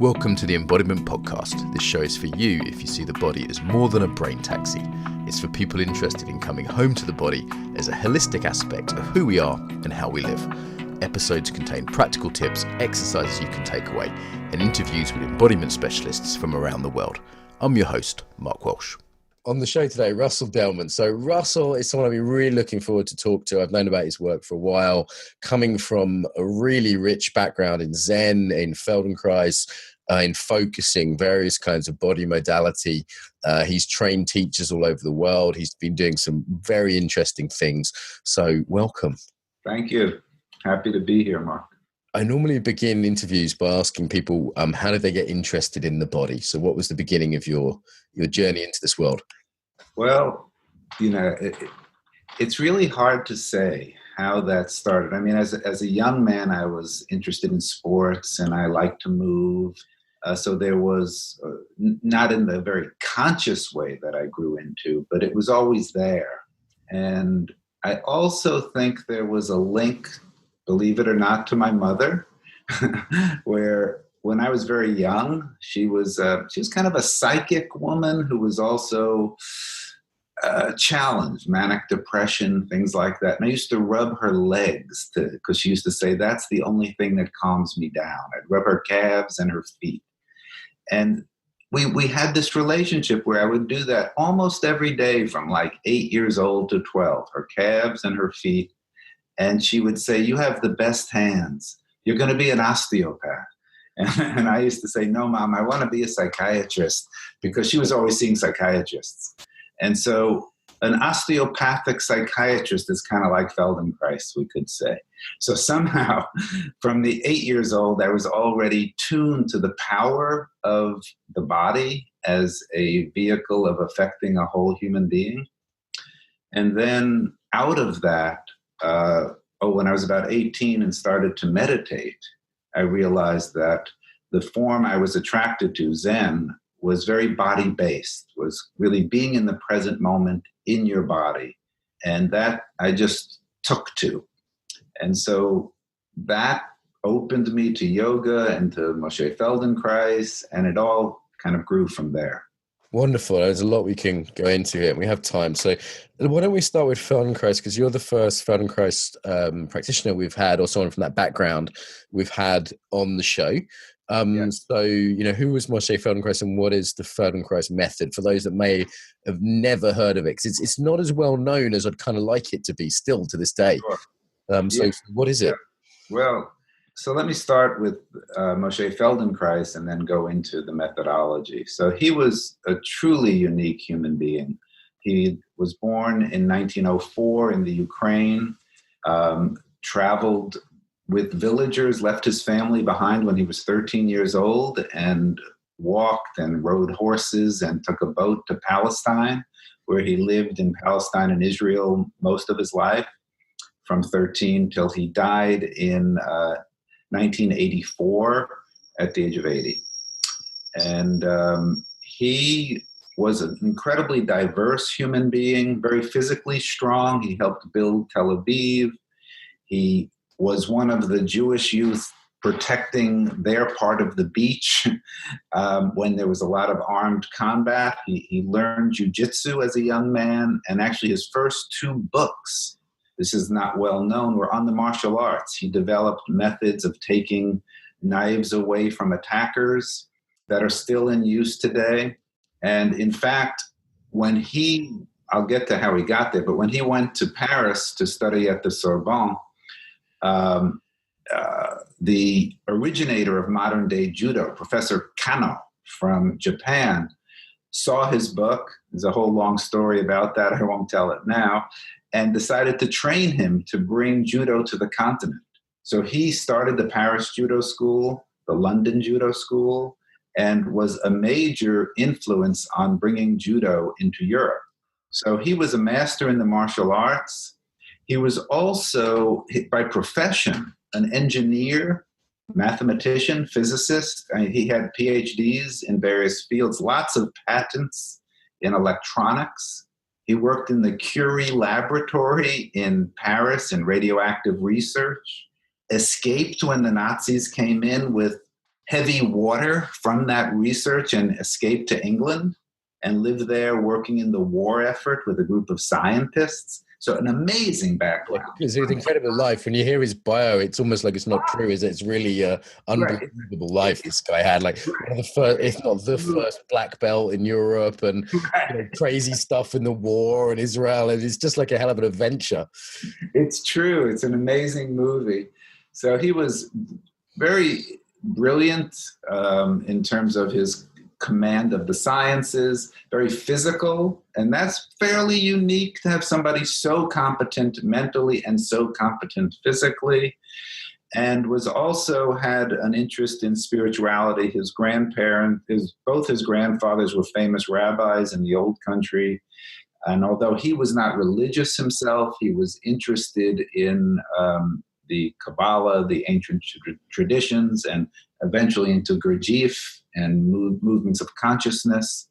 Welcome to the Embodiment podcast. This show is for you if you see the body as more than a brain taxi. It's for people interested in coming home to the body as a holistic aspect of who we are and how we live. Episodes contain practical tips, exercises you can take away, and interviews with embodiment specialists from around the world. I'm your host, Mark Walsh. On the show today, Russell Delman. So Russell is someone I've been really looking forward to talk to. I've known about his work for a while, coming from a really rich background in Zen, in Feldenkrais, in focusing various kinds of body modality. He's trained teachers all over the world. He's been doing some very interesting things. So welcome. Thank you. Happy to be here, Mark. I normally begin interviews by asking people, how did they get interested in the body? So what was the beginning of your journey into this world? Well, it's really hard to say how that started. I mean, as a young man, I was interested in sports and I liked to move. So there was, not in the very conscious way that I grew into, but it was always there. And I also think there was a link, believe it or not, to my mother, where when I was very young, she was kind of a psychic woman who was also challenged, manic depression, things like that. And I used to rub her legs because she used to say, that's the only thing that calms me down. I'd rub her calves and her feet. And we had this relationship where I would do that almost every day from like 8 years old to 12, her calves and her feet. And she would say, you have the best hands. You're going to be an osteopath. And I used to say, no, Mom, I want to be a psychiatrist, because she was always seeing psychiatrists. And so an osteopathic psychiatrist is kind of like Feldenkrais, we could say. So somehow from the 8 years old, I was already tuned to the power of the body as a vehicle of affecting a whole human being. And then out of that, when I was about 18 and started to meditate, I realized that the form I was attracted to, Zen, was very body-based, was really being in the present moment in your body. And that I just took to. And so that opened me to yoga and to Moshe Feldenkrais, and it all kind of grew from there. Wonderful. There's a lot we can go into here. We have time. So why don't we start with Feldenkrais, because you're the first Feldenkrais practitioner we've had, or someone from that background we've had on the show. Yes. So, who was Moshe Feldenkrais and what is the Feldenkrais method for those that may have never heard of it? Because it's not as well known as I'd kind of like it to be still to this day. Sure. So what is it? Well, so let me start with Moshe Feldenkrais and then go into the methodology. So he was a truly unique human being. He was born in 1904 in the Ukraine, traveled with villagers, left his family behind when he was 13 years old, and walked and rode horses and took a boat to Palestine, where he lived in Palestine and Israel most of his life, from 13 till he died in 1984 at the age of 80. And he was an incredibly diverse human being, very physically strong. He helped build Tel Aviv. He was one of the Jewish youth protecting their part of the beach when there was a lot of armed combat. He learned jujitsu as a young man, and actually his first two books, this is not well known, were on the martial arts. He developed methods of taking knives away from attackers that are still in use today. And in fact, I'll get to how he got there, but when he went to Paris to study at the Sorbonne, the originator of modern day judo, Professor Kano from Japan, saw his book. There's a whole long story about that. I won't tell it now. And decided to train him to bring judo to the continent. So he started the Paris Judo School, the London Judo School, and was a major influence on bringing judo into Europe. So he was a master in the martial arts. He was also, by profession, an engineer, mathematician, physicist. He had PhDs in various fields, lots of patents in electronics. He worked in the Curie laboratory in Paris in radioactive research, escaped when the Nazis came in with heavy water from that research and escaped to England and lived there working in the war effort with a group of scientists. So an amazing background. It's an incredible life. When you hear his bio, it's almost like it's not true, is it? It's really unbelievable life this guy had. Like one of the first, if not the first, black belt in Europe, and crazy stuff in the war and Israel. And it's just like a hell of an adventure. It's true. It's an amazing movie. So he was very brilliant in terms of his command of the sciences, very physical, and that's fairly unique to have somebody so competent mentally and so competent physically, and was also had an interest in spirituality. His both his grandfathers were famous rabbis in the old country, and although he was not religious himself, he was interested in the Kabbalah, the ancient traditions, and eventually into Gurdjieff and movements of consciousness.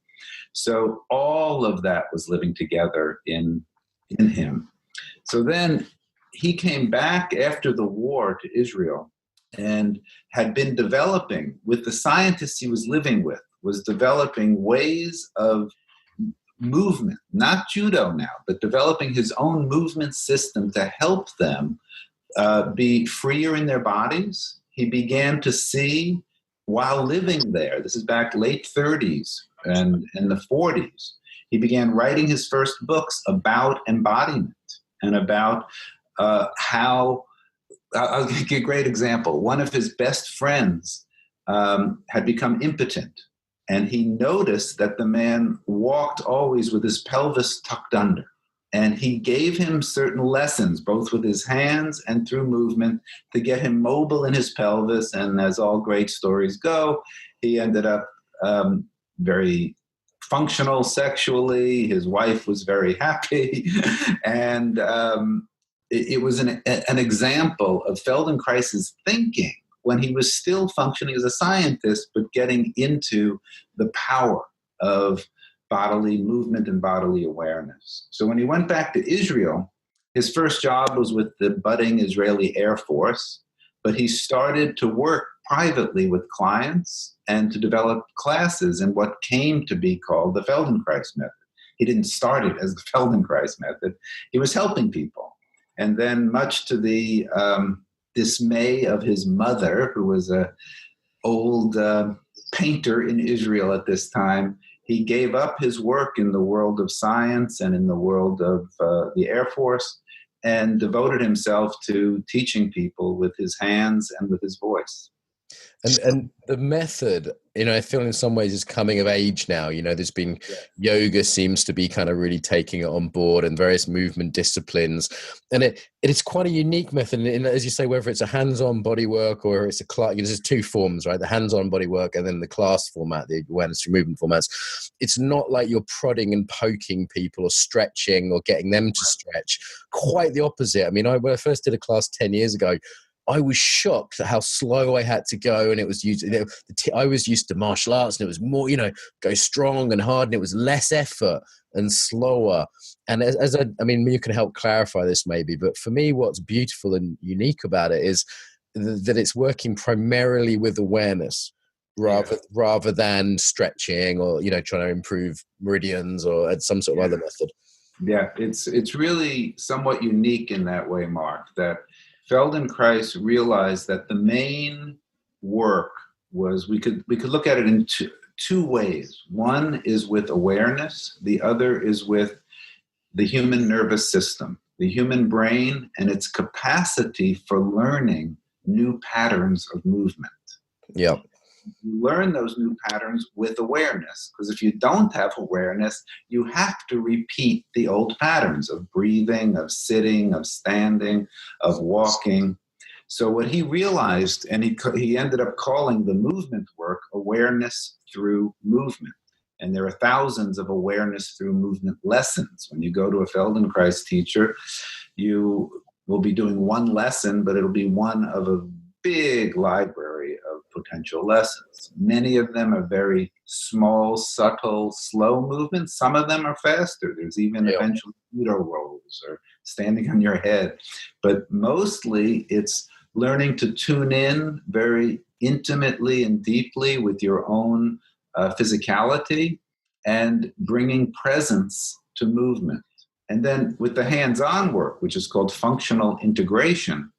So all of that was living together in him. So then he came back after the war to Israel and had been developing, with the scientists he was living with, was developing ways of movement, not judo now, but developing his own movement system to help them be freer in their bodies. He began to see, while living there, this is back late 30s and in the 40s, he began writing his first books about embodiment and about how, I'll give you a great example. One of his best friends had become impotent, and he noticed that the man walked always with his pelvis tucked under. And he gave him certain lessons, both with his hands and through movement, to get him mobile in his pelvis. And as all great stories go, he ended up very functional sexually. His wife was very happy. And it was an example of Feldenkrais's thinking when he was still functioning as a scientist, but getting into the power of bodily movement and bodily awareness. So when he went back to Israel, his first job was with the budding Israeli Air Force, but he started to work privately with clients and to develop classes in what came to be called the Feldenkrais method. He didn't start it as the Feldenkrais method. He was helping people. And then, much to the dismay of his mother, who was an old painter in Israel at this time, he gave up his work in the world of science and in the world of the Air Force and devoted himself to teaching people with his hands and with his voice. And the method, I feel in some ways is coming of age now. There's been yoga seems to be kind of really taking it on board, and various movement disciplines. And it's quite a unique method. And as you say, whether it's a hands-on body work or it's a class, there's two forms, right? The hands-on body work and then the class format, the awareness through movement formats. It's not like you're prodding and poking people or stretching or getting them to stretch. Quite the opposite. When I first did a class 10 years ago, I was shocked at how slow I had to go, and it was used. I was used to martial arts, and it was more, go strong and hard, and it was less effort and slower. And you can help clarify this maybe, but for me, what's beautiful and unique about it is that it's working primarily with awareness rather than stretching or trying to improve meridians or some sort of other method. Yeah, it's really somewhat unique in that way, Mark, that Feldenkrais realized that the main work was, we could look at it in two ways. One is with awareness. The other is with the human nervous system, the human brain, and its capacity for learning new patterns of movement. Yeah. You learn those new patterns with awareness, because if you don't have awareness, you have to repeat the old patterns of breathing, of sitting, of standing, of walking. So what he realized, and he ended up calling the movement work awareness through movement. And there are thousands of awareness through movement lessons. When you go to a Feldenkrais teacher, you will be doing one lesson, but it'll be one of a big library of potential lessons. Many of them are very small, subtle, slow movements. Some of them are faster. There's even eventually judo rolls or standing on your head. But mostly it's learning to tune in very intimately and deeply with your own physicality and bringing presence to movement. And then with the hands-on work, which is called functional integration,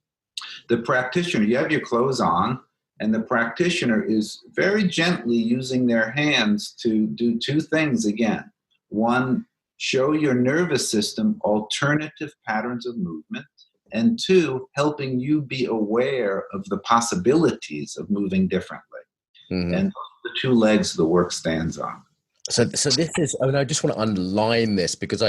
the practitioner, you have your clothes on, and the practitioner is very gently using their hands to do two things again. One, show your nervous system alternative patterns of movement. And two, helping you be aware of the possibilities of moving differently. Mm-hmm. And the two legs the work stands on. So this is, I mean, I just want to underline this because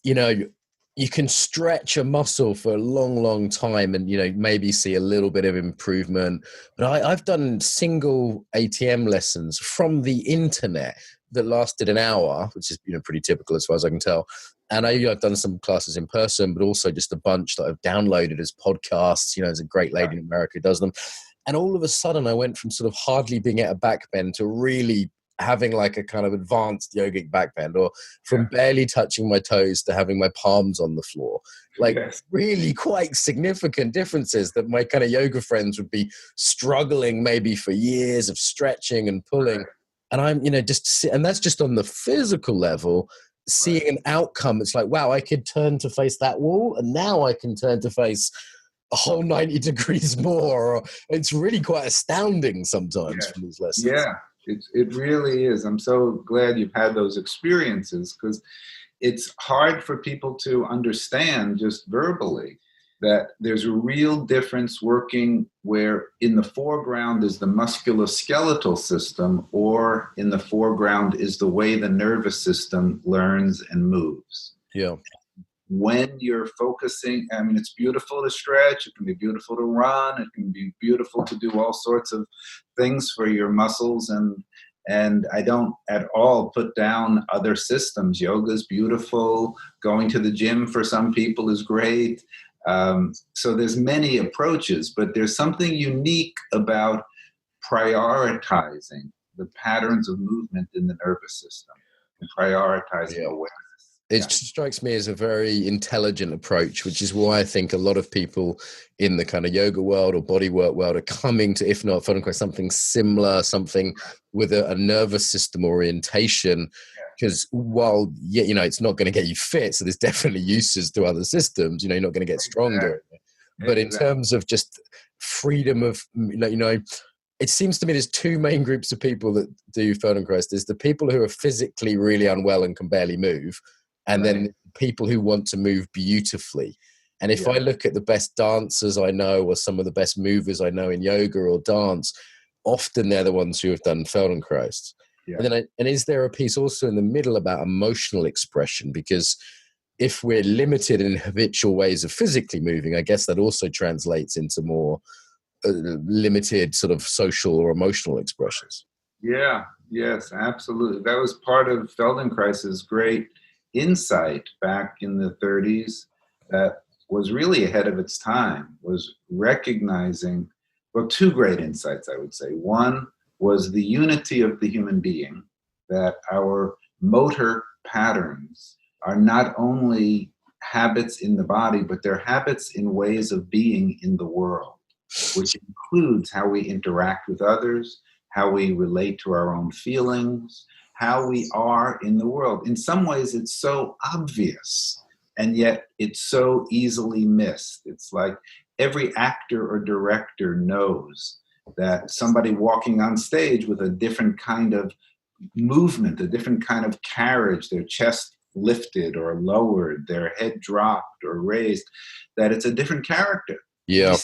you can stretch a muscle for a long, long time and, maybe see a little bit of improvement. But I've done single ATM lessons from the internet that lasted an hour, which is, pretty typical as far as I can tell. And I've done some classes in person, but also just a bunch that I've downloaded as podcasts. There's a great lady in America who does them. And all of a sudden I went from sort of hardly being at a back bend to really having like a kind of advanced yogic back bend, or from barely touching my toes to having my palms on the floor. Like really quite significant differences that my kind of yoga friends would be struggling maybe for years of stretching and pulling. And I'm, and that's just on the physical level, seeing an outcome. It's like, wow, I could turn to face that wall and now I can turn to face a whole 90 degrees more. It's really quite astounding sometimes from these lessons. Yeah. It really is. I'm so glad you've had those experiences, because it's hard for people to understand just verbally that there's a real difference working where in the foreground is the musculoskeletal system, or in the foreground is the way the nervous system learns and moves. Yeah. When you're focusing, I mean, it's beautiful to stretch. It can be beautiful to run. It can be beautiful to do all sorts of things for your muscles. And I don't at all put down other systems. Yoga is beautiful. Going to the gym for some people is great. So there's many approaches, but there's something unique about prioritizing the patterns of movement in the nervous system and prioritizing awareness. It strikes me as a very intelligent approach, which is why I think a lot of people in the kind of yoga world or bodywork world are coming to, if not Feldenkrais, something similar, something with a nervous system orientation. Because while, it's not going to get you fit, so there's definitely uses to other systems, you're not going to get stronger. But in terms of just freedom of, it seems to me there's two main groups of people that do Feldenkrais. There's the people who are physically really unwell and can barely move, and then people who want to move beautifully. And if I look at the best dancers I know, or some of the best movers I know in yoga or dance, often they're the ones who have done Feldenkrais. And is there a piece also in the middle about emotional expression? Because if we're limited in habitual ways of physically moving, I guess that also translates into more limited sort of social or emotional expressions. Yeah, yes, absolutely. That was part of Feldenkrais's great insight back in the 30s that was really ahead of its time, was recognizing, well, two great insights, I would say. One was the unity of the human being, that our motor patterns are not only habits in the body, but they're habits in ways of being in the world, which includes how we interact with others, how we relate to our own feelings, how we are in the world. In some ways, it's so obvious, and yet it's so easily missed. It's like every actor or director knows that somebody walking on stage with a different kind of movement, a different kind of carriage, their chest lifted or lowered, their head dropped or raised, that it's a different character. Yeah.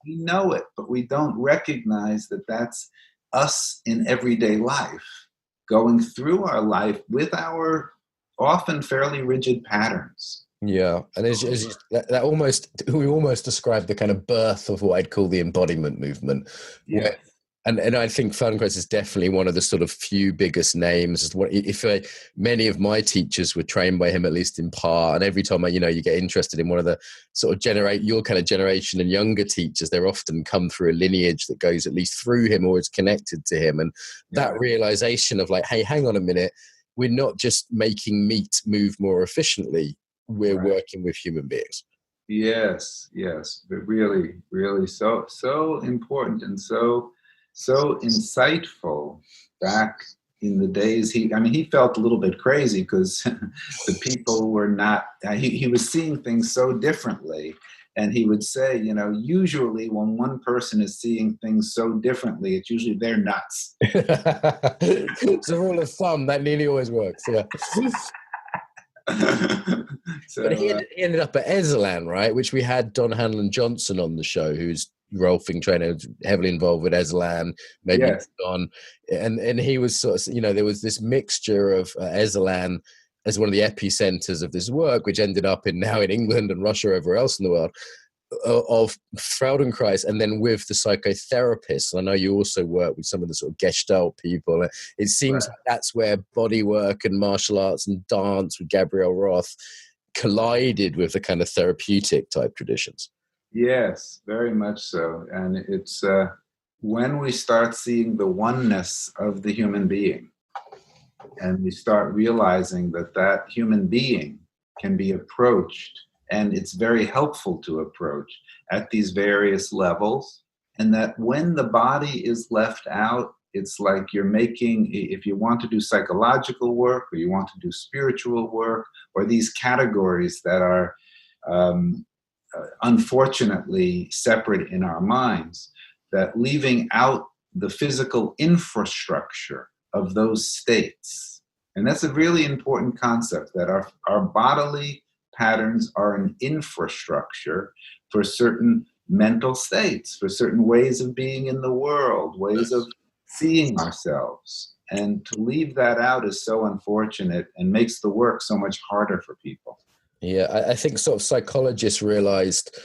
We know it, but we don't recognize that that's us in everyday life, going through our life with our often fairly rigid patterns. Yeah, and that almost, we almost described the kind of birth of what I'd call the embodiment movement. Yeah. And I think Feldenkrais is definitely one of the sort of few biggest names. Many of my teachers were trained by him, at least in part, and every time you get interested in one of the sort of your kind of generation and younger teachers, they're often come through a lineage that goes at least through him or is connected to him. And that realization of like, hey, hang on a minute, we're not just making meat move more efficiently, we're working with human beings. Yes, but really, really so important and so so insightful back in the days. He felt a little bit crazy because the people were not, he was seeing things so differently. And he would say, usually when one person is seeing things so differently, it's usually they're nuts. It's a rule of thumb that nearly always works. Yeah. But he ended up at Esalen, right? Which we had Don Hanlon Johnson on the show, who's rolfing trainer, heavily involved with Esalen, maybe Yes. Don, and he was sort of, there was this mixture of Esalen as one of the epicenters of this work, which ended up now in England and Russia, everywhere else in the world, of Feldenkrais, and then with the psychotherapists. And I know you also work with some of the sort of Gestalt people. It seems like that's where body work and martial arts and dance with Gabrielle Roth collided with the kind of therapeutic type traditions. Yes, very much so. And it's when we start seeing the oneness of the human being, and we start realizing that human being can be approached, and it's very helpful to approach at these various levels, and that when the body is left out, it's like you're making, if you want to do psychological work or you want to do spiritual work, or these categories that are unfortunately separate in our minds, that leaving out the physical infrastructure of those states. And that's a really important concept, that our bodily patterns are an infrastructure for certain mental states, for certain ways of being in the world, ways of seeing ourselves. And to leave that out is so unfortunate and makes the work so much harder for people. Yeah, I think sort of psychologists realized,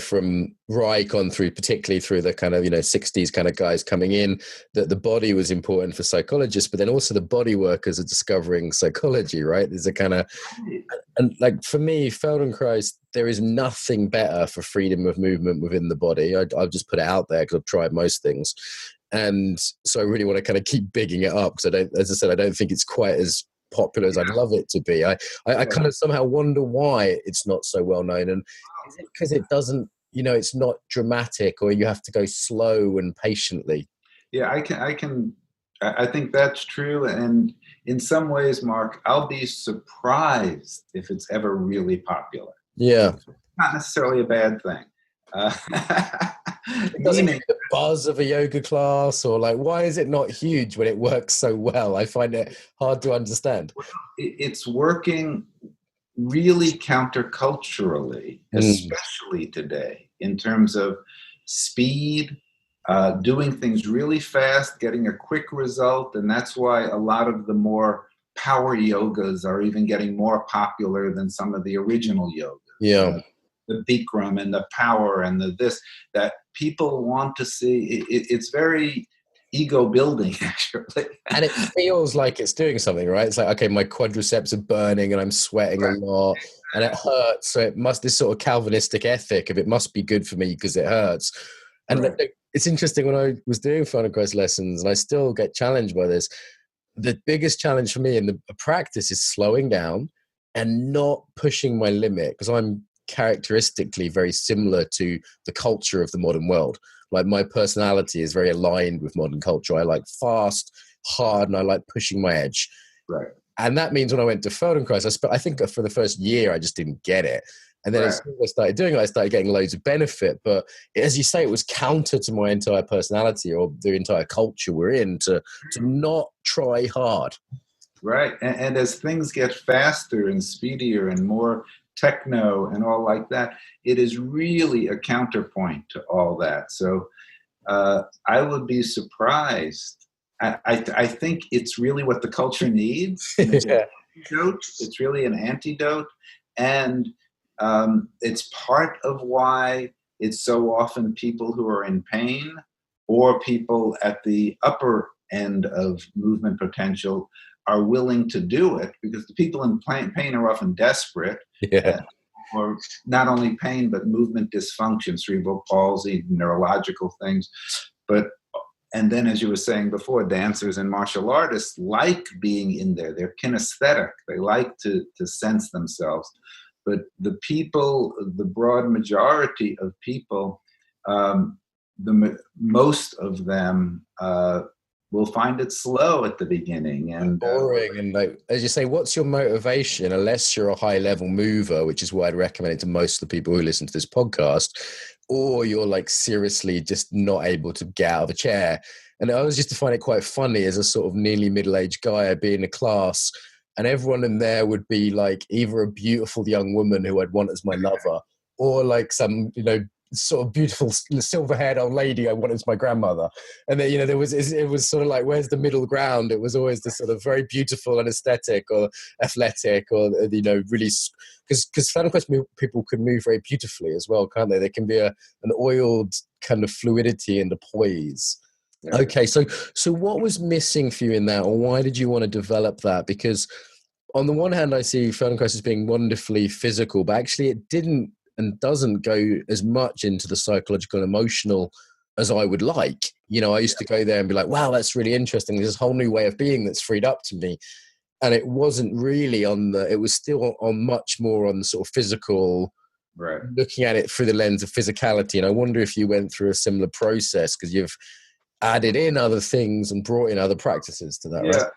from Reich on through, particularly through the kind of, 60s kind of guys coming in, that the body was important for psychologists, but then also the body workers are discovering psychology, right? There's a kind of, and like for me, Feldenkrais, there is nothing better for freedom of movement within the body. I'll just put it out there because I've tried most things. And so I really want to kind of keep bigging it up because as I said, I don't think it's quite as popular as I'd love it to be. I kind of somehow wonder why it's not so well known. And is it because it doesn't, it's not dramatic, or you have to go slow and patiently? Yeah, I think that's true. And in some ways, Mark, I'll be surprised if it's ever really popular. Yeah. Not necessarily a bad thing. It doesn't get the buzz of a yoga class, or like, why is it not huge when it works so well? I find it hard to understand. It's working really counterculturally, especially today, in terms of speed, doing things really fast, getting a quick result. And that's why a lot of the more power yogas are even getting more popular than some of the original yogas. Yeah. The Bikram and the power and the this, that people want to see. It's very ego building, actually. And it feels like it's doing something, right? It's like, okay, my quadriceps are burning and I'm sweating a lot and it hurts. So it must, this sort of Calvinistic ethic of it must be good for me because it hurts. And it's interesting, when I was doing Feldenkrais lessons, and I still get challenged by this, the biggest challenge for me in the practice is slowing down and not pushing my limit, because I'm characteristically very similar to the culture of the modern world. Like, my personality is very aligned with modern culture. I like fast, hard, and I like pushing my edge. Right. And that means when I went to Feldenkrais, I think for the first year, I just didn't get it. And then as soon as I started doing it, I started getting loads of benefit. But as you say, it was counter to my entire personality, or the entire culture we're in, to not try hard. Right. And as things get faster and speedier and more techno and all like that, it is really a counterpoint to all that. So I would be surprised. I think it's really what the culture needs. It's really an antidote. And it's part of why it's so often people who are in pain, or people at the upper end of movement potential, are willing to do it, because the people in pain are often desperate, or not only pain, but movement dysfunction, cerebral palsy, neurological things. And then, as you were saying before, dancers and martial artists like being in there. They're kinesthetic. They like to sense themselves. But the people, the broad majority of people, most of them will find it slow at the beginning and boring. And like, as you say, what's your motivation? Unless you're a high level mover, which is what I'd recommend it to most of the people who listen to this podcast, or you're like seriously just not able to get out of a chair. And I was just to find it quite funny as a sort of nearly middle-aged guy. I'd be in a class and everyone in there would be like either a beautiful young woman who I'd want as my lover, or like some, sort of beautiful silver-haired old lady I wanted as my grandmother. And then, it was sort of like, where's the middle ground? It was always the sort of very beautiful and aesthetic or athletic or, really, because Feldenkrais people can move very beautifully as well, can't they? There can be an oiled kind of fluidity and a poise. Yeah. Okay, so what was missing for you in that, or why did you want to develop that? Because on the one hand, I see Feldenkrais as being wonderfully physical, but actually it didn't and doesn't go as much into the psychological and emotional as I would like. I used to go there and be like, wow, that's really interesting. There's this whole new way of being that's freed up to me. And it wasn't really it was still on much more on the sort of physical, right, looking at it through the lens of physicality. And I wonder if you went through a similar process because you've added in other things and brought in other practices to that, right? Yeah,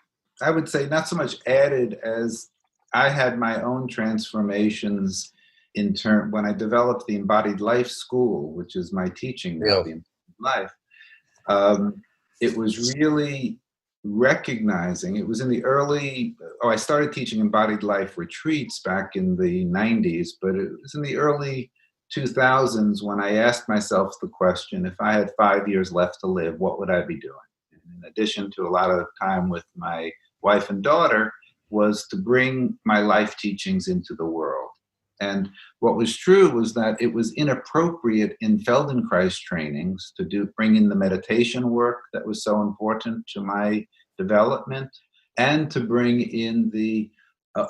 I would say not so much added as I had my own transformations when I developed the Embodied Life School, which is my teaching now, the Embodied Life. It was really recognizing, it was in the I started teaching Embodied Life retreats back in the 90s, but it was in the early 2000s when I asked myself the question, if I had 5 years left to live, what would I be doing? And in addition to a lot of time with my wife and daughter, was to bring my life teachings into the world. And what was true was that it was inappropriate in Feldenkrais trainings to bring in the meditation work that was so important to my development, and to bring in the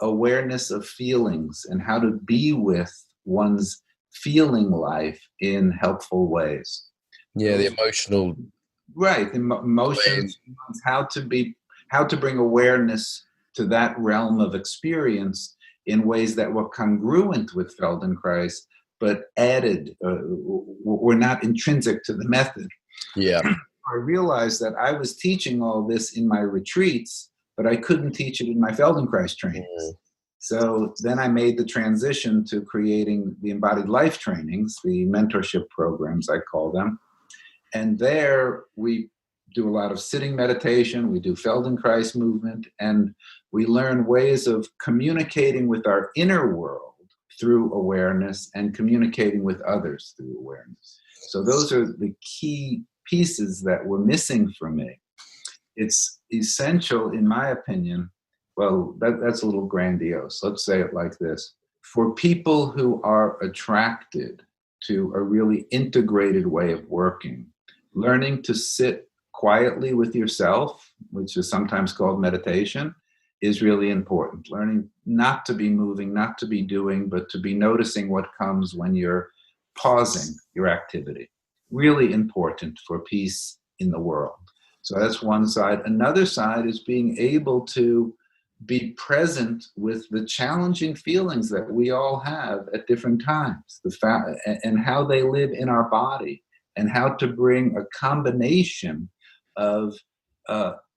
awareness of feelings and how to be with one's feeling life in helpful ways. Yeah, the emotional. Right, emotions, how to bring awareness to that realm of experience in ways that were congruent with Feldenkrais, but added, were not intrinsic to the method. Yeah. I realized that I was teaching all this in my retreats, but I couldn't teach it in my Feldenkrais trainings. So then I made the transition to creating the Embodied Life trainings, the mentorship programs, I call them. And there we do a lot of sitting meditation, we do Feldenkrais movement, and we learn ways of communicating with our inner world through awareness and communicating with others through awareness. So those are the key pieces that were missing for me. It's essential, in my opinion, well, that's a little grandiose. Let's say it like this. For people who are attracted to a really integrated way of working, learning to sit quietly with yourself, which is sometimes called meditation, is really important. Learning not to be moving, not to be doing, but to be noticing what comes when you're pausing your activity. Really important for peace in the world. So that's one side. Another side is being able to be present with the challenging feelings that we all have at different times, and how they live in our body, and how to bring a combination of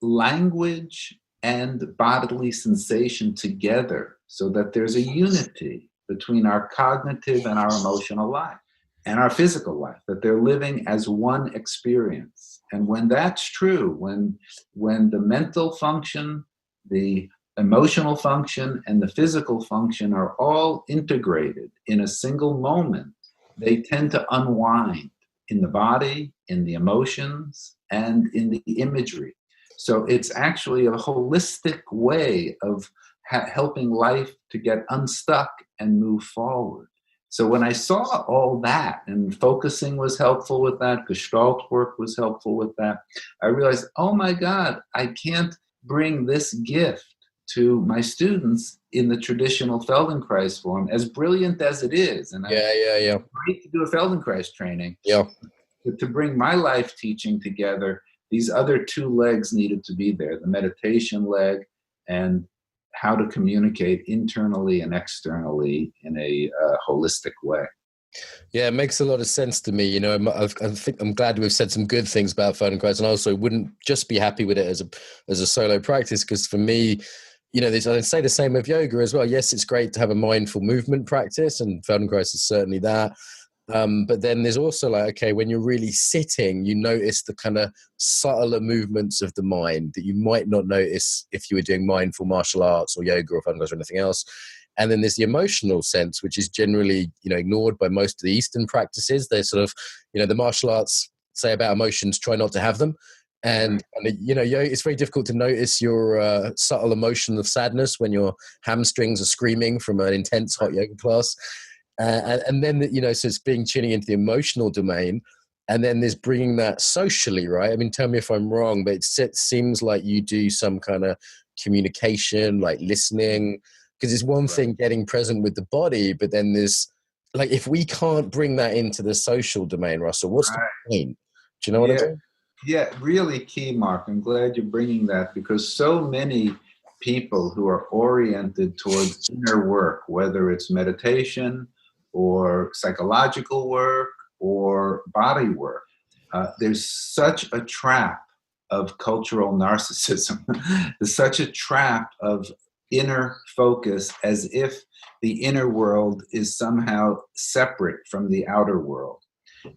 language and bodily sensation together so that there's a unity between our cognitive and our emotional life and our physical life, that they're living as one experience. And when that's true, when the mental function, the emotional function, and the physical function are all integrated in a single moment, they tend to unwind in the body, in the emotions, and in the imagery. So it's actually a holistic way of helping life to get unstuck and move forward. So when I saw all that, and focusing was helpful with that, Gestalt work was helpful with that, I realized, oh my God, I can't bring this gift to my students in the traditional Feldenkrais form, as brilliant as it is. And yeah. Great to do a Feldenkrais training. Yeah. But to bring my life teaching together, these other two legs needed to be there, the meditation leg and how to communicate internally and externally in a holistic way. Yeah, it makes a lot of sense to me. I think I'm glad we've said some good things about Feldenkrais, and I also wouldn't just be happy with it as a solo practice, because for me, I'd say the same of yoga as well. Yes, it's great to have a mindful movement practice, and Feldenkrais is certainly that. But then there's also like, okay, when you're really sitting, you notice the kind of subtler movements of the mind that you might not notice if you were doing mindful martial arts or yoga or Feldenkrais or anything else. And then there's the emotional sense, which is generally, ignored by most of the Eastern practices. They're sort of, the martial arts say about emotions, try not to have them. And it's very difficult to notice your subtle emotion of sadness when your hamstrings are screaming from an intense hot yoga class. And then, so it's tuning into the emotional domain. And then there's bringing that socially, right? I mean, tell me if I'm wrong, but it seems like you do some kind of communication, like listening, because it's one thing getting present with the body, but then there's like, if we can't bring that into the social domain, Russell, what's the point? Do you know what I mean? Yeah, really key, Mark. I'm glad you're bringing that, because so many people who are oriented towards inner work, whether it's meditation or psychological work or body work, there's such a trap of cultural narcissism. There's such a trap of inner focus, as if the inner world is somehow separate from the outer world.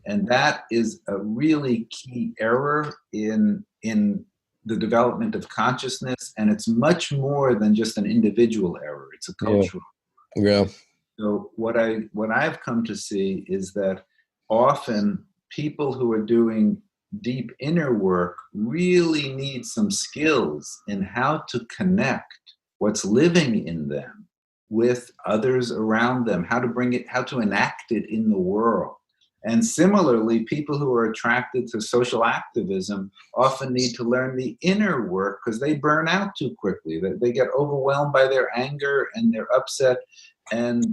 And that is a really key error in the development of consciousness. And it's much more than just an individual error. It's a cultural. Yeah. So what I've come to see is that often people who are doing deep inner work really need some skills in how to connect what's living in them with others around them, how to enact it in the world. And similarly, people who are attracted to social activism often need to learn the inner work, because they burn out too quickly. They get overwhelmed by their anger and they're upset, and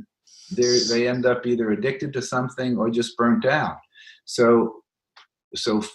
they end up either addicted to something or just burnt out. So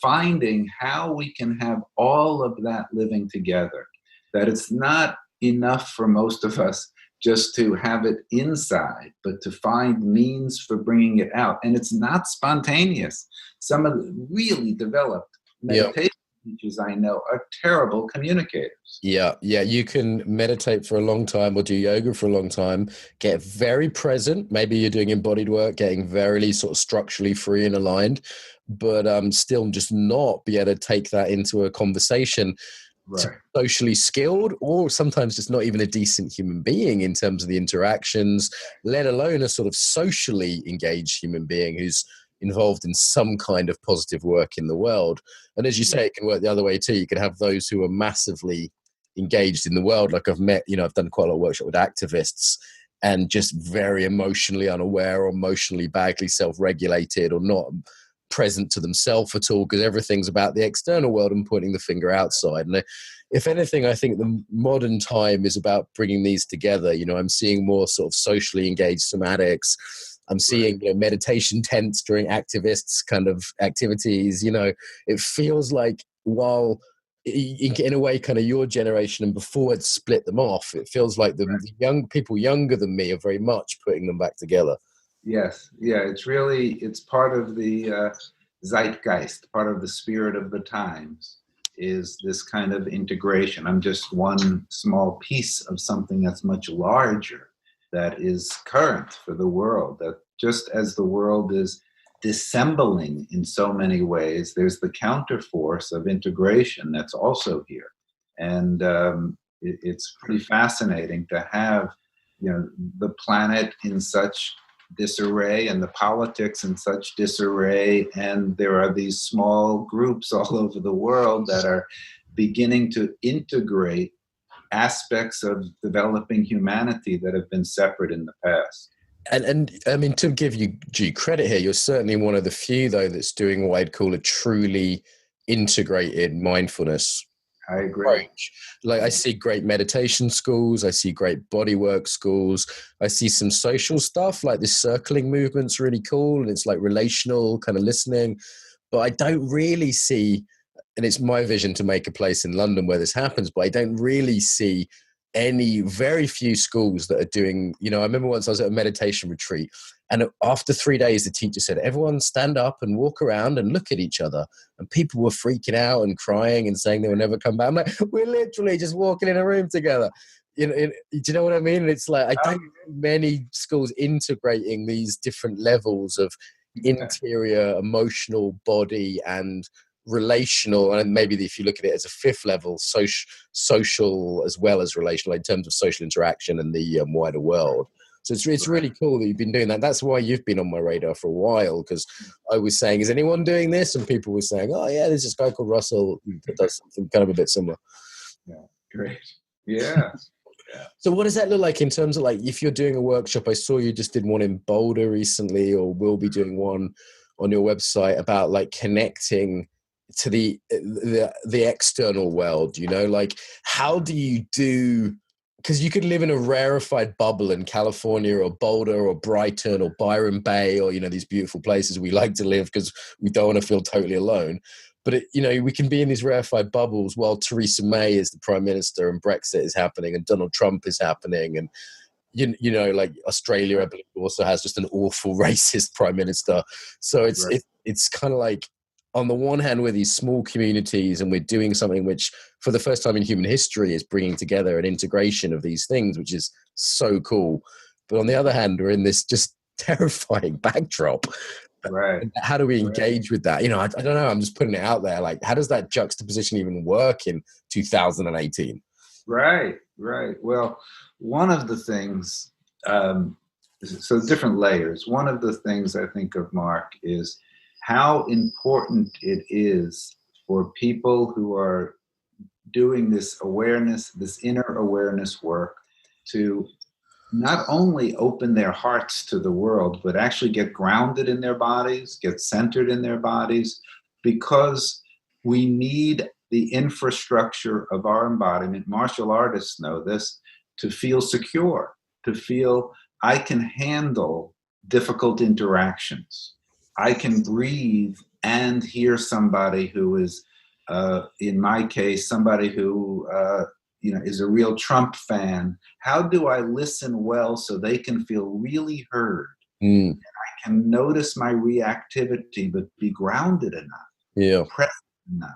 finding how we can have all of that living together, that it's not enough for most of us just to have it inside, but to find means for bringing it out. And it's not spontaneous. Some of the really developed meditation teachers I know are terrible communicators. Yeah. You can meditate for a long time or do yoga for a long time, get very present. Maybe you're doing embodied work, getting very sort of structurally free and aligned, but still just not be able to take that into a conversation. Right. Socially skilled, or sometimes just not even a decent human being in terms of the interactions, let alone a sort of socially engaged human being who's involved in some kind of positive work in the world. And as you say, it can work the other way too. You can have those who are massively engaged in the world. Like I've met, I've done quite a lot of workshop with activists, and just very emotionally unaware or emotionally badly self-regulated or not present to themselves at all, because everything's about the external world and pointing the finger outside. And if anything, I think the modern time is about bringing these together. I'm seeing more sort of socially engaged somatics. I'm seeing meditation tents during activists kind of activities. It feels like, while in a way kind of your generation and before it split them off, it feels like the young people younger than me are very much putting them back together. Yes. Yeah. It's part of the zeitgeist, part of the spirit of the times, is this kind of integration. I'm just one small piece of something that's much larger, that is current for the world. That just as the world is dissembling in so many ways, there's the counterforce of integration that's also here. And it's pretty fascinating to have, the planet in such disarray and the politics in such disarray, and there are these small groups all over the world that are beginning to integrate aspects of developing humanity that have been separate in the past. And I mean, to give you due credit here, you're certainly one of the few, though, that's doing what I'd call a truly integrated mindfulness I agree. approach. Like, I see great meditation schools, I see great bodywork schools, I see some social stuff, like this circling movement's really cool, and it's like relational kind of listening. But I don't really see, and it's my vision to make a place in London where this happens, but I don't really see very few schools that are doing, I remember once I was at a meditation retreat And after 3 days, the teacher said, everyone stand up and walk around and look at each other. And people were freaking out and crying and saying they would never come back. I'm like, we're literally just walking in a room together. Do you know what I mean? And it's like, I don't think many schools integrating these different levels of interior, emotional, body, and relational, and maybe if you look at it as a fifth level, social as well as relational, in terms of social interaction and the wider world. So it's really cool that you've been doing that. That's why you've been on my radar for a while, because I was saying, is anyone doing this? And people were saying, oh yeah, there's this guy called Russell that does something kind of a bit similar. Yeah, great. Yeah. So what does that look like in terms of, like, if you're doing a workshop? I saw you just did one in Boulder recently, or will be doing one on your website about like connecting to the external world, like how do you do, because you could live in a rarefied bubble in California or Boulder or Brighton or Byron Bay or, these beautiful places we like to live because we don't want to feel totally alone. But, we can be in these rarefied bubbles while Theresa May is the prime minister and Brexit is happening and Donald Trump is happening. And, like Australia, I believe, also has just an awful racist prime minister. So it's kind of like, on the one hand, we're these small communities and we're doing something which, for the first time in human history, is bringing together an integration of these things, which is so cool. But on the other hand, we're in this just terrifying backdrop. Right. How do we engage with that? I don't know. I'm just putting it out there. Like, how does that juxtaposition even work in 2018? Right. Well, one of the things, so different layers. One of the things I think of, Mark, is how important it is for people who are doing this awareness, this inner awareness work, to not only open their hearts to the world, but actually get grounded in their bodies, get centered in their bodies, because we need the infrastructure of our embodiment. Martial artists know this, to feel secure, to feel I can handle difficult interactions. I can breathe and hear somebody who is, in my case, somebody who is a real Trump fan. How do I listen well so they can feel really heard? And I can notice my reactivity, but be grounded enough, present enough,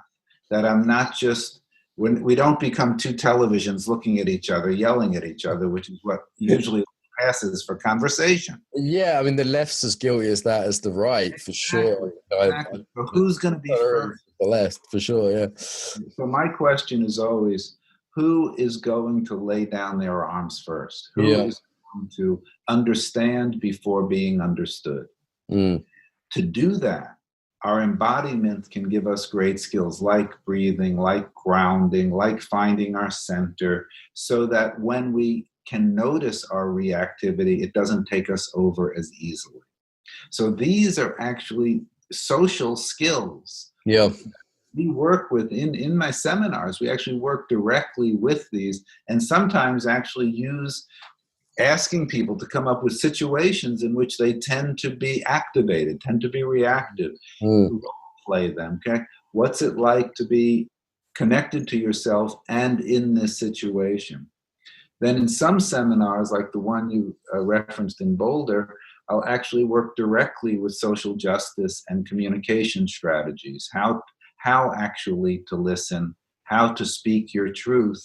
that I'm not just, when we don't become two televisions looking at each other, yelling at each other, which is what usually passes for conversation. Yeah, I mean, the left's as guilty as that as the right, for sure. Exactly. So who's going to be first? The left, for sure, yeah. So my question is always, who is going to lay down their arms first? Who is going to understand before being understood? To do that, our embodiment can give us great skills like breathing, like grounding, like finding our center, so that when we can notice our reactivity, it doesn't take us over as easily. So these are actually social skills. Yeah. We work with, in my seminars, we actually work directly with these, and sometimes actually use asking people to come up with situations in which they tend to be activated, tend to be reactive, role play them. Okay, what's it like to be connected to yourself and in this situation? Then in some seminars, like the one you referenced in Boulder, I'll actually work directly with social justice and communication strategies, how actually to listen, how to speak your truth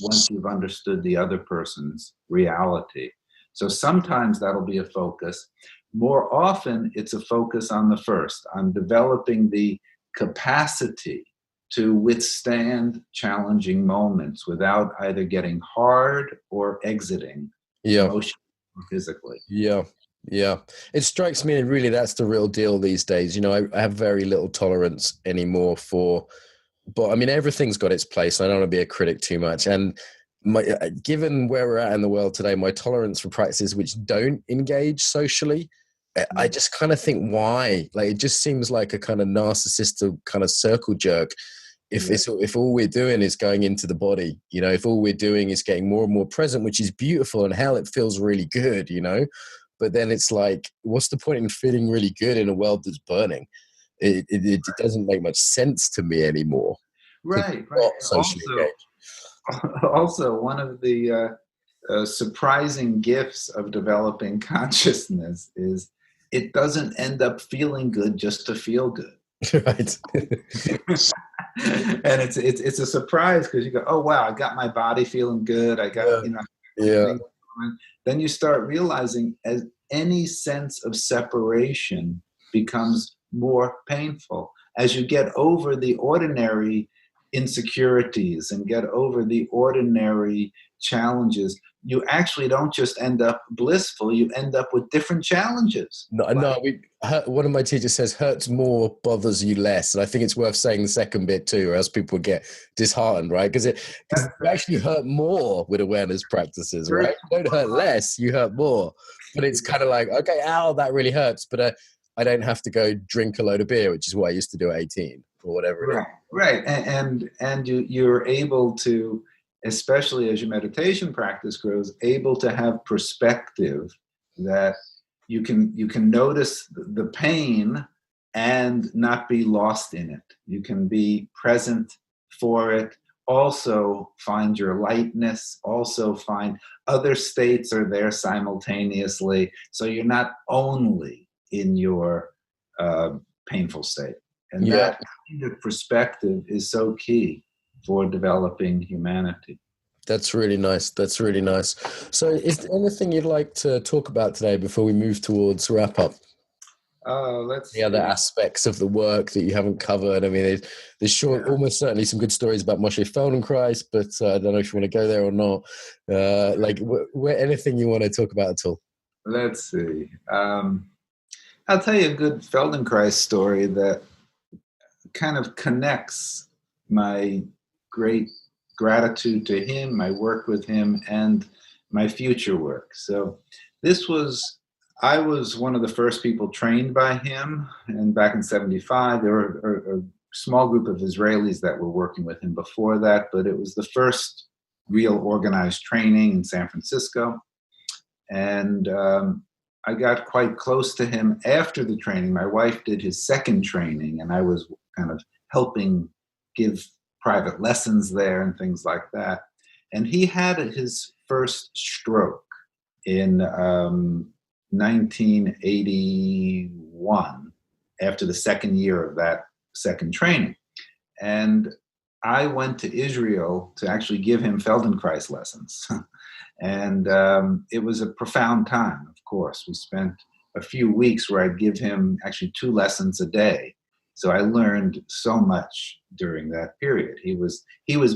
once you've understood the other person's reality. So sometimes that'll be a focus. More often, it's a focus on the first, on developing the capacity to withstand challenging moments without either getting hard or exiting emotionally or physically. Yeah. It strikes me, and really that's the real deal these days. I have very little tolerance anymore but I mean, everything's got its place. I don't want to be a critic too much. And given where we're at in the world today, my tolerance for practices which don't engage socially, I just kind of think, why? Like, it just seems like a kind of narcissistic kind of circle jerk. If all we're doing is going into the body, if all we're doing is getting more and more present, which is beautiful, and hell, it feels really good, but then it's like, what's the point in feeling really good in a world that's burning? It doesn't make much sense to me anymore. Right. Also, one of the surprising gifts of developing consciousness is it doesn't end up feeling good just to feel good. Right. And it's a surprise because you go, oh wow, I got my body feeling good. I got things going. Then you start realizing as any sense of separation becomes more painful as you get over the ordinary insecurities and get over the ordinary challenges. You actually don't just end up blissful, you end up with different challenges. One of my teachers says hurts more, bothers you less. And I think it's worth saying the second bit too, or else people get disheartened, right? Because you actually hurt more with awareness practices, right? You don't hurt less, you hurt more. But it's kind of like, okay, ow, that really hurts. But I don't have to go drink a load of beer, which is what I used to do at 18 or whatever it is. Right. And you're able to, especially as your meditation practice grows, able to have perspective that you can notice the pain and not be lost in it. You can be present for it, also find your lightness, also find other states are there simultaneously. So you're not only in your painful state. And that kind of perspective is so key for developing humanity. That's really nice. That's really nice. So is there anything you'd like to talk about today before we move towards wrap up? Let's see. The other aspects of the work that you haven't covered. I mean, there's almost certainly some good stories about Moshe Feldenkrais, but I don't know if you want to go there or not. Anything you want to talk about at all? Let's see. I'll tell you a good Feldenkrais story that kind of connects my great gratitude to him, my work with him, and my future work. So I was one of the first people trained by him, and back in 75, there were a small group of Israelis that were working with him before that, but it was the first real organized training in San Francisco. And I got quite close to him after the training. My wife did his second training, and I was kind of helping give private lessons there and things like that. And he had his first stroke in 1981, after the second year of that second training. And I went to Israel to actually give him Feldenkrais lessons. And it was a profound time, of course. We spent a few weeks where I'd give him actually 2 lessons a day. So I learned so much during that period. He was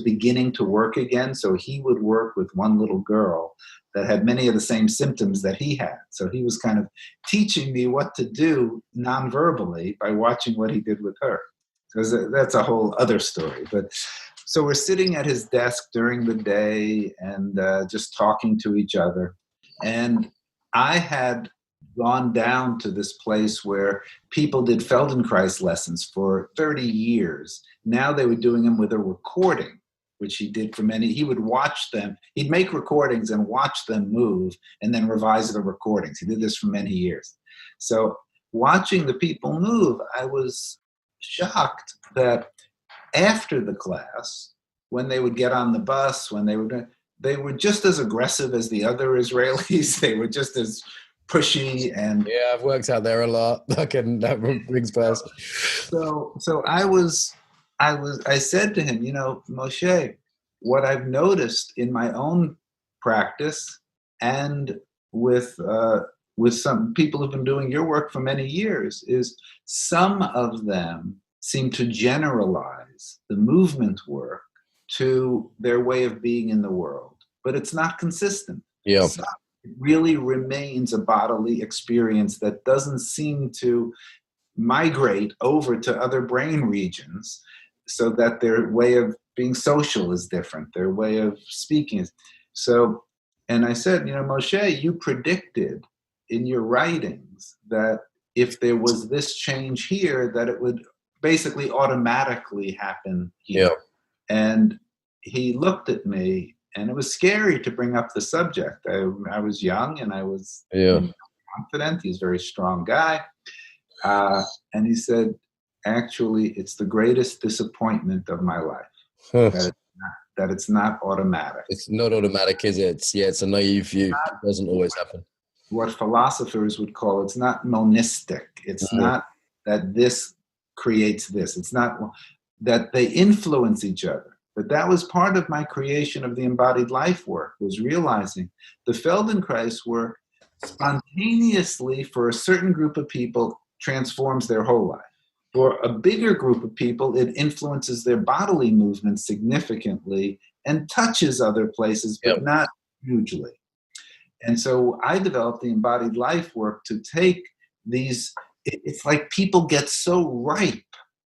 beginning to work again, so he would work with one little girl that had many of the same symptoms that he had. So he was kind of teaching me what to do non-verbally by watching what he did with her. So that's a whole other story. But so we're sitting at his desk during the day and just talking to each other. And I had gone down to this place where people did Feldenkrais lessons for 30 years. Now they were doing them with a recording, which he did for many. He would watch them. He'd make recordings and watch them move and then revise the recordings. He did this for many years. So watching the people move, I was shocked that after the class, when they would get on the bus, they were just as aggressive as the other Israelis. They were just as pushy. And yeah, I've worked out there a lot. That rings bells. So I said to him, Moshe, what I've noticed in my own practice and with some people who've been doing your work for many years is some of them seem to generalize the movement work to their way of being in the world, but it's not consistent. Yeah. So it really remains a bodily experience that doesn't seem to migrate over to other brain regions, so that their way of being social is different, their way of speaking is. So, and I said, Moshe, you predicted in your writings that if there was this change here, that it would basically automatically happen here. Yeah. And he looked at me, and it was scary to bring up the subject. I was young and I was confident. He's a very strong guy. And he said, actually, it's the greatest disappointment of my life. that it's not automatic. It's not automatic, is it? It's a naive view. It doesn't always happen. What philosophers would call, it's not monistic. It's not that this creates this. It's not that they influence each other. But that was part of my creation of the embodied life work, was realizing the Feldenkrais work spontaneously for a certain group of people transforms their whole life. For a bigger group of people, it influences their bodily movements significantly and touches other places, but not hugely. And so I developed the embodied life work to take these, it's like people get so ripe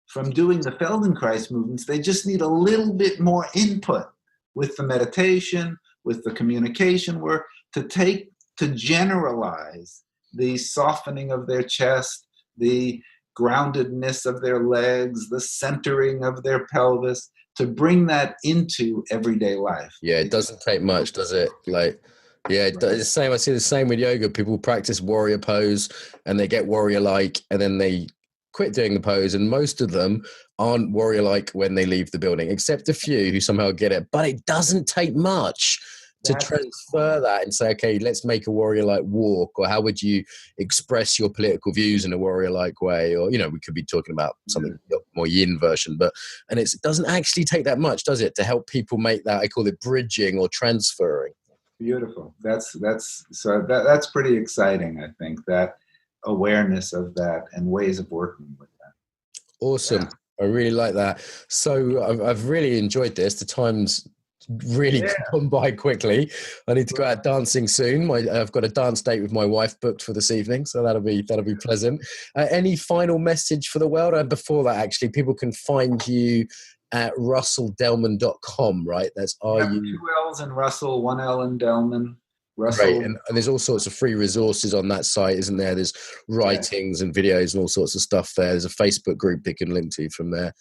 from doing the Feldenkrais movements, they just need a little bit more input with the meditation, with the communication work, to generalize the softening of their chest, the groundedness of their legs, the centering of their pelvis, to bring that into everyday life. Yeah, it doesn't take much, does it? It's the same. I see the same with yoga. People practice warrior pose and they get warrior-like, and then they quit doing the pose, and most of them aren't warrior-like when they leave the building, except a few who somehow get it. But it doesn't take much to transfer that and say, okay, let's make a warrior-like walk, or how would you express your political views in a warrior-like way? Or, we could be talking about something more yin version, and it doesn't actually take that much, does it, to help people make that, I call it bridging or transferring. Beautiful. That's pretty exciting, I think, that awareness of that and ways of working with that. Awesome. I really like that. So I've really enjoyed this. The time's really gone by quickly. I need to go out dancing soon. I've got a dance date with my wife booked for this evening, so that'll be pleasant. Any final message for the world? And before that, actually, people can find you at russelldelman.com, right? That's two L's in Russell, one L in Delman. Russell. Right, and there's all sorts of free resources on that site, isn't there? There's writings and videos and all sorts of stuff there. There's a Facebook group they can link to from there.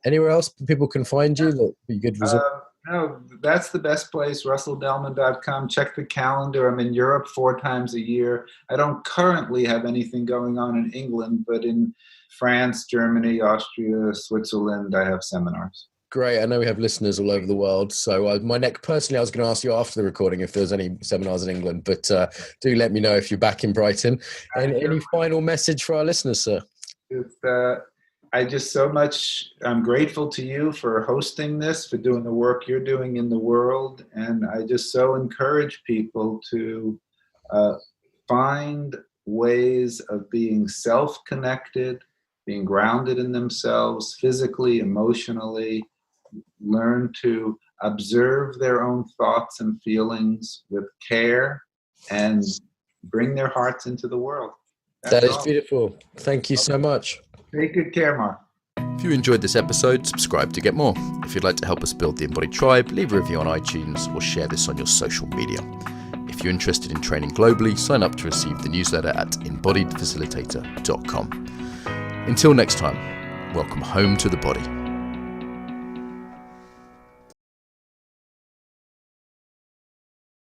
Anywhere else people can find you that be good resource? No, that's the best place, russelldelman.com. Check the calendar. I'm in Europe 4 times a year. I don't currently have anything going on in England, but in France, Germany, Austria, Switzerland, I have seminars. Great. I know we have listeners all over the world. So I was going to ask you after the recording if there's any seminars in England, but do let me know if you're back in Brighton. And any final message for our listeners, sir? I'm grateful to you for hosting this, for doing the work you're doing in the world. And I just so encourage people to find ways of being self-connected, being grounded in themselves, physically, emotionally, learn to observe their own thoughts and feelings with care and bring their hearts into the world. That is beautiful. Thank you so much. Take good care, Mark. If you enjoyed this episode, subscribe to get more. If you'd like to help us build the Embodied Tribe, leave a review on iTunes or share this on your social media. If you're interested in training globally, sign up to receive the newsletter at embodiedfacilitator.com. Until next time, welcome home to the body.